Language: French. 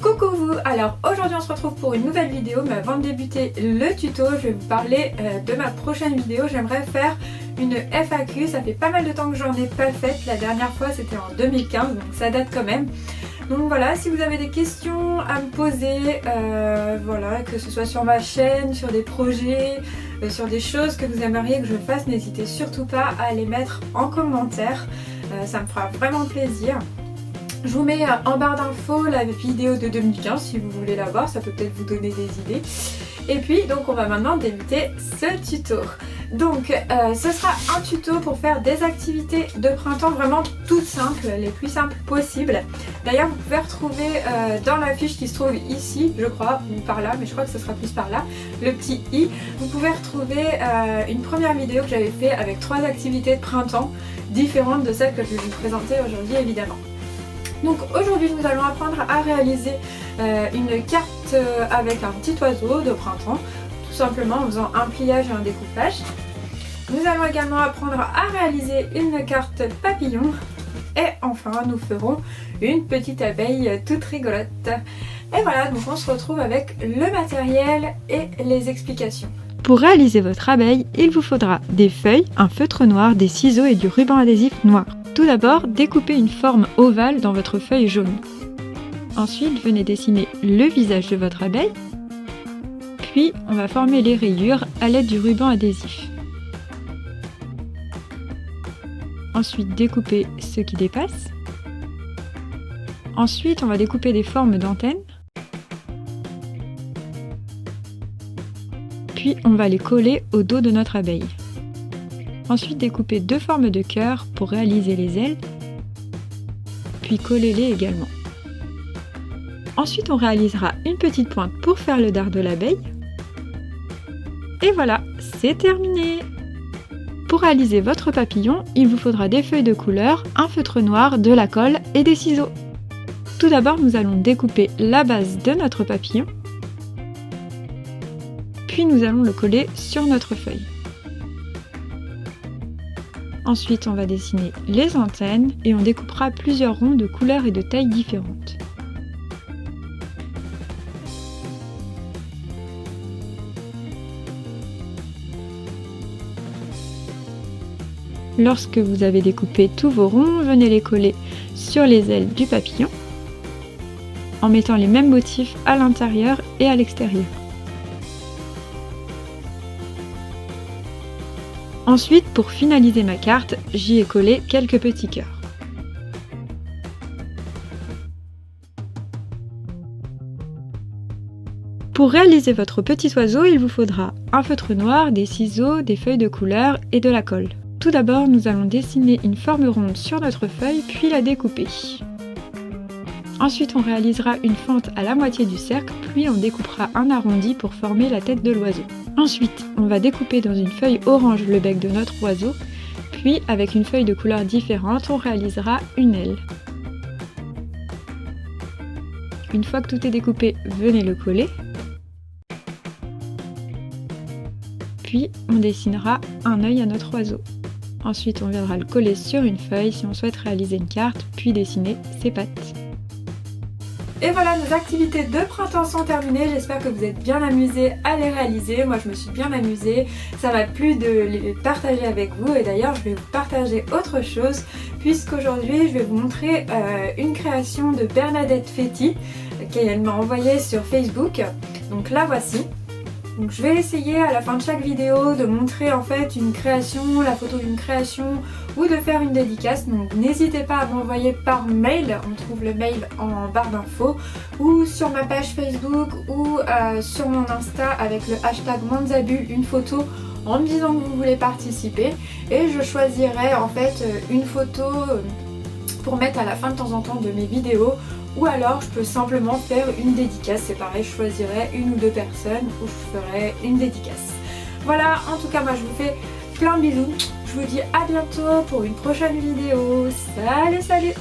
Coucou vous, alors aujourd'hui on se retrouve pour une nouvelle vidéo, mais avant de débuter le tuto, je vais vous parler de ma prochaine vidéo. J'aimerais faire une FAQ, ça fait pas mal de temps que j'en ai pas faite, la dernière fois c'était en 2015, donc ça date quand même. Donc voilà, si vous avez des questions à me poser, voilà, que ce soit sur ma chaîne, sur des projets, sur des choses que vous aimeriez que je fasse, n'hésitez surtout pas à les mettre en commentaire, ça me fera vraiment plaisir. Je vous mets en barre d'infos la vidéo de 2015 si vous voulez la voir, ça peut peut-être vous donner des idées. Et puis donc on va maintenant débuter ce tuto. Donc ce sera un tuto pour faire des activités de printemps vraiment toutes simples, les plus simples possibles. D'ailleurs vous pouvez retrouver dans la fiche qui se trouve ici, je crois, ou par là, mais je crois que ce sera plus par là, le petit i. Vous pouvez retrouver une première vidéo que j'avais fait avec 3 activités de printemps différentes de celles que je vais vous présenter aujourd'hui évidemment. Donc aujourd'hui nous allons apprendre à réaliser une carte avec un petit oiseau de printemps, tout simplement en faisant un pliage et un découpage. Nous allons également apprendre à réaliser une carte papillon et enfin nous ferons une petite abeille toute rigolote. Et voilà, donc on se retrouve avec le matériel et les explications. Pour réaliser votre abeille, il vous faudra des feuilles, un feutre noir, des ciseaux et du ruban adhésif noir. Tout d'abord, découpez une forme ovale dans votre feuille jaune. Ensuite, venez dessiner le visage de votre abeille. Puis, on va former les rayures à l'aide du ruban adhésif. Ensuite, découpez ce qui dépasse. Ensuite, on va découper des formes d'antennes. Puis, on va les coller au dos de notre abeille. Ensuite, découpez 2 formes de cœur pour réaliser les ailes, puis collez-les également. Ensuite, on réalisera une petite pointe pour faire le dard de l'abeille. Et voilà, c'est terminé! Pour réaliser votre papillon, il vous faudra des feuilles de couleur, un feutre noir, de la colle et des ciseaux. Tout d'abord, nous allons découper la base de notre papillon, puis nous allons le coller sur notre feuille. Ensuite, on va dessiner les antennes et on découpera plusieurs ronds de couleurs et de tailles différentes. Lorsque vous avez découpé tous vos ronds, venez les coller sur les ailes du papillon en mettant les mêmes motifs à l'intérieur et à l'extérieur. Ensuite, pour finaliser ma carte, j'y ai collé quelques petits cœurs. Pour réaliser votre petit oiseau, il vous faudra un feutre noir, des ciseaux, des feuilles de couleur et de la colle. Tout d'abord, nous allons dessiner une forme ronde sur notre feuille, puis la découper. Ensuite, on réalisera une fente à la moitié du cercle, puis on découpera un arrondi pour former la tête de l'oiseau. Ensuite, on va découper dans une feuille orange le bec de notre oiseau, puis avec une feuille de couleur différente, on réalisera une aile. Une fois que tout est découpé, venez le coller. Puis, on dessinera un œil à notre oiseau. Ensuite, on viendra le coller sur une feuille si on souhaite réaliser une carte, puis dessiner ses pattes. Et voilà, nos activités de printemps sont terminées, j'espère que vous êtes bien amusés à les réaliser, moi je me suis bien amusée, ça m'a plu de les partager avec vous et d'ailleurs je vais vous partager autre chose puisqu'aujourd'hui je vais vous montrer une création de Bernadette Fetti qu'elle m'a envoyée sur Facebook, donc la voici. Donc je vais essayer à la fin de chaque vidéo de montrer en fait une création, la photo d'une création ou de faire une dédicace. Donc n'hésitez pas à m'envoyer par mail, on trouve le mail en barre d'infos ou sur ma page Facebook ou sur mon Insta avec le hashtag Manzabu une photo en me disant que vous voulez participer et je choisirai en fait une photo pour mettre à la fin de temps en temps de mes vidéos. Ou alors je peux simplement faire une dédicace, c'est pareil, je choisirai une ou 2 personnes où je ferai une dédicace. Voilà, en tout cas moi je vous fais plein de bisous, je vous dis à bientôt pour une prochaine vidéo, salut salut!